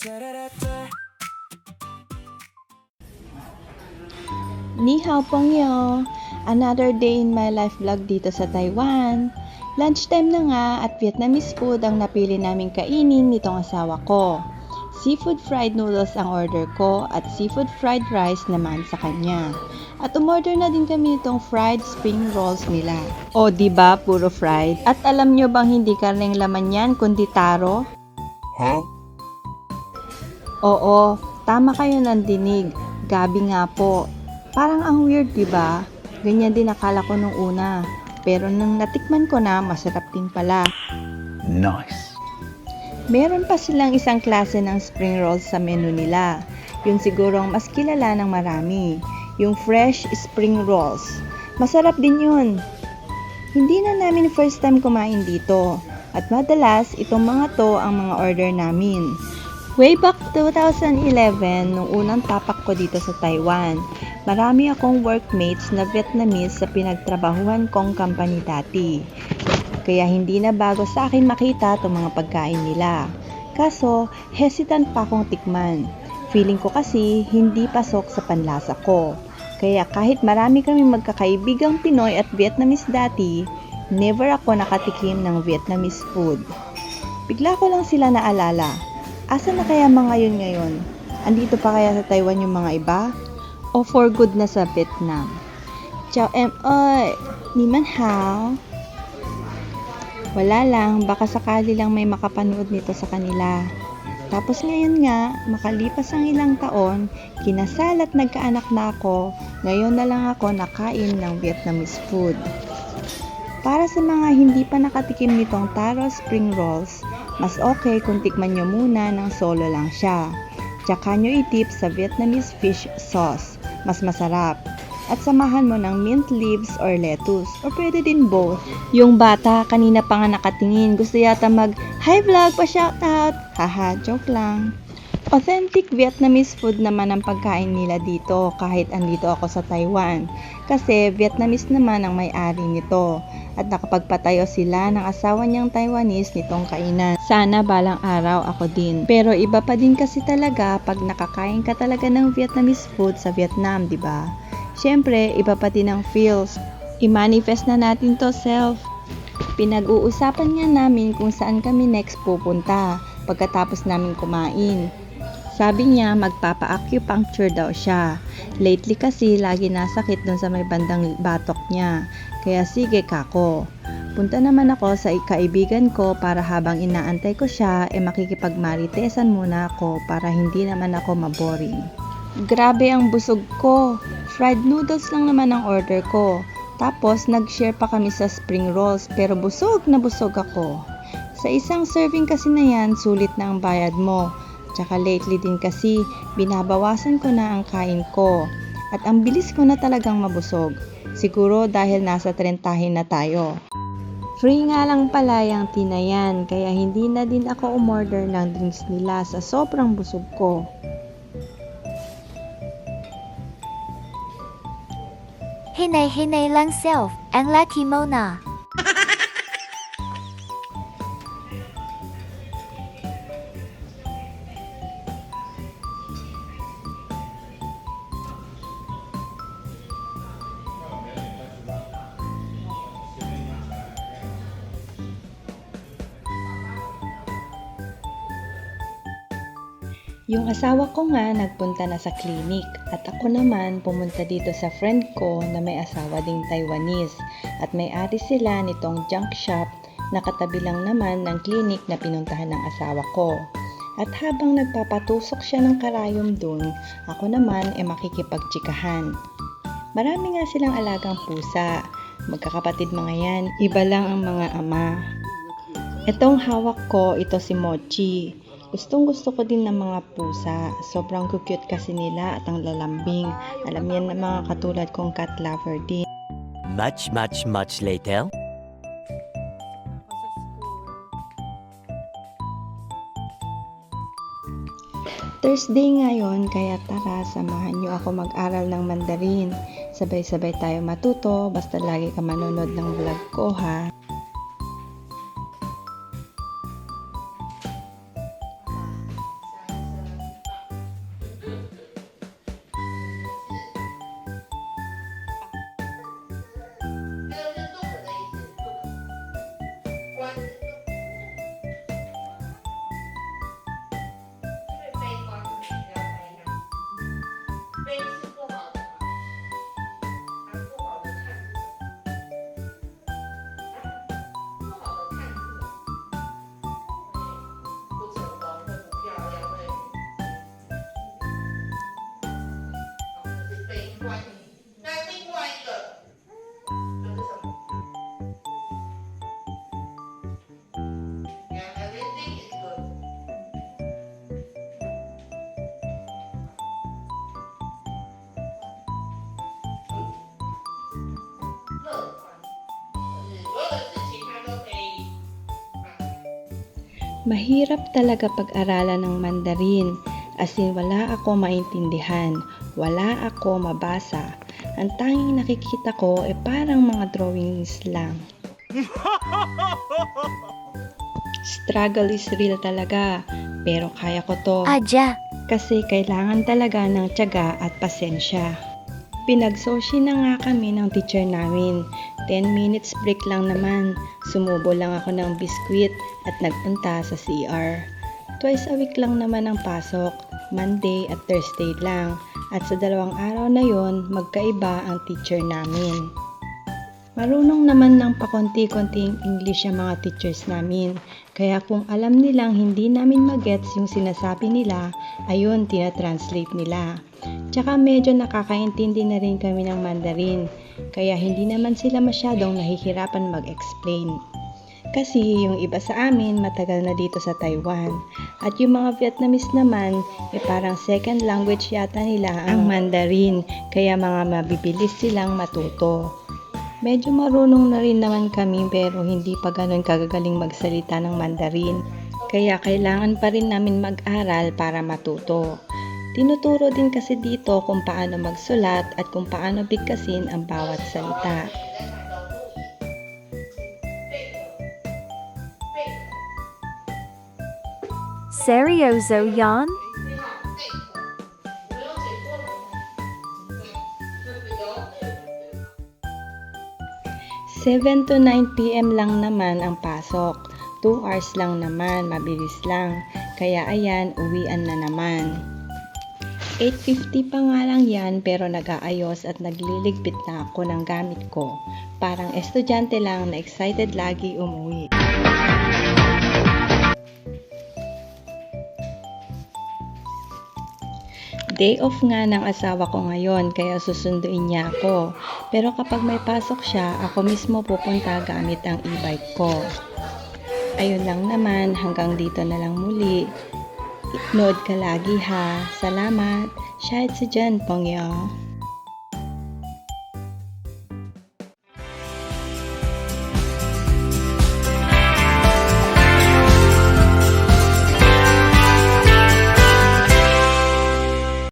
Ni hao pongyo! Another day in my life vlog dito sa Taiwan. Lunchtime na nga at Vietnamese food ang napili naming kainin nitong asawa ko. Seafood fried noodles ang order ko at seafood fried rice naman sa kanya. At umorder na din kami nitong fried spring rolls nila. O diba puro fried? At alam nyo bang hindi karneng laman yan kundi taro? Huh? Oo, tama kayo ng dinig. Gabi nga po. Parang ang weird, diba? Ganyan din akala ko nung una. Pero nang natikman ko na, masarap din pala. Nice. Meron pa silang isang klase ng spring rolls sa menu nila. Yun siguro ang mas kilala ng marami. Yung fresh spring rolls. Masarap din yun. Hindi na namin first time kumain dito. At madalas, itong mga to ang mga order namin. Way back 2011, nung unang tapak ko dito sa Taiwan, marami akong workmates na Vietnamese sa pinagtrabahuhan kong company dati. Kaya hindi na bago sa akin makita itong mga pagkain nila. Kaso, hesitant pa akong tikman. Feeling ko kasi hindi pasok sa panlasa ko. Kaya kahit marami kaming magkakaibigang Pinoy at Vietnamese dati, never ako nakatikim ng Vietnamese food. Bigla ko lang sila naalala. Asa na kaya mga yun ngayon? Andito pa kaya sa Taiwan yung mga iba? O for good na sa Vietnam? Ciao em ơi! Ni man hao? Wala lang, baka sakali lang may makapanood nito sa kanila. Tapos ngayon nga, makalipas ang ilang taon, kinasal at nagkaanak na ako, ngayon na lang ako nakain ng Vietnamese food. Para sa mga hindi pa nakatikim nitong taro spring rolls, mas okay kung tikman nyo muna ng solo lang siya. Tsaka nyo i-dip sa Vietnamese fish sauce, mas masarap. At samahan mo ng mint leaves or lettuce, or pwede din both. Yung bata, kanina pa nga nakatingin, gusto yata hi vlog, pa-shoutout! Haha, joke lang. Authentic Vietnamese food naman ang pagkain nila dito kahit andito ako sa Taiwan. Kasi Vietnamese naman ang may-ari nito. At nakapagpatayo sila ng asawa niyang Taiwanese nitong kainan. Sana balang araw ako din. Pero iba pa din kasi talaga pag nakakain ka talaga ng Vietnamese food sa Vietnam, di ba? Siyempre, iba pa din ang feels. I-manifest na natin to self. Pinag-uusapan nga namin kung saan kami next pupunta pagkatapos namin kumain. Sabi niya magpapa-acupuncture daw siya. Lately kasi lagi nasakit dun sa may bandang batok niya. Kaya sige kako. Punta naman ako sa kaibigan ko para habang inaantay ko siya makikipagmaritesan muna ako para hindi naman ako maboring. Grabe ang busog ko. Fried noodles lang naman ang order ko. Tapos nag-share pa kami sa spring rolls pero busog na busog ako. Sa isang serving kasi na yan, sulit na ang bayad mo. Tsaka lately din kasi, binabawasan ko na ang kain ko. At ang bilis ko na talagang mabusog. Siguro dahil nasa 30 na tayo. Free nga lang pala yung tinayan, kaya hindi na din ako umorder ng drinks nila sa sobrang busog ko. Hinay lang self, ang lucky mo na. Yung asawa ko nga nagpunta na sa clinic at ako naman pumunta dito sa friend ko na may asawa ding Taiwanese at may-ari sila nitong junk shop na katabi lang naman ng clinic na pinuntahan ng asawa ko. At habang nagpapatusok siya ng karayom dun, ako naman makikipagtsikahan. Marami nga silang alagang pusa, magkakapatid mga yan, iba lang ang mga ama. Itong hawak ko, ito si Mochi. Gustong gusto ko din ng mga pusa. Sobrang cute kasi nila at ang lalambing. Alam yan ng mga katulad kong cat lover din. Much later. Thursday ngayon, kaya tara, samahan niyo ako mag-aral ng Mandarin. Sabay-sabay tayo matuto, basta lagi ka manonood ng vlog ko ha. Mahirap talaga pag-aralan ng Mandarin. As in, wala ako maintindihan. Wala ako mabasa. Ang tanging nakikita ko ay parang mga drawings lang. Struggle is real talaga. Pero kaya ko to. Aja. Kasi kailangan talaga ng tiyaga at pasensya. Pinagsoshi na nga kami ng teacher namin. 10 minutes break lang naman. Sumubo lang ako ng biskwit at nagpunta sa CR. Twice a week lang naman ang pasok. Monday at Thursday lang. At sa 2 araw na yon, magkaiba ang teacher namin. Marunong naman ng pakonti-konting English ang mga teachers namin. Kaya kung alam nilang hindi namin magets yung sinasabi nila, ayun, tinatranslate nila. Tsaka medyo nakakaintindi na rin kami ng Mandarin. Kaya hindi naman sila masyadong nahihirapan mag-explain. Kasi yung iba sa amin matagal na dito sa Taiwan. At yung mga Vietnamese naman, parang second language yata nila ang Mandarin. Kaya mga mabibilis silang matuto. Medyo marunong na rin naman kami pero hindi pa ganun kagagaling magsalita ng Mandarin. Kaya kailangan pa rin namin mag-aral para matuto. Tinuturo din kasi dito kung paano magsulat at kung paano bigkasin ang bawat salita. Seryoso yan? 7 to 9 p.m. lang naman ang pasok. 2 hours lang naman, mabilis lang. Kaya ayan, uwian na naman. 8:50 pa nga lang yan pero nag-aayos at nagliligpit na ako ng gamit ko. Parang estudyante lang na excited lagi umuwi. Day off nga ng asawa ko ngayon kaya susunduin niya ako. Pero kapag may pasok siya, ako mismo pupunta gamit ang e-bike ko. Ayun lang naman, hanggang dito na lang muli. Nood ka lagi ha. Salamat. Shahid sa dyan, Pongyo.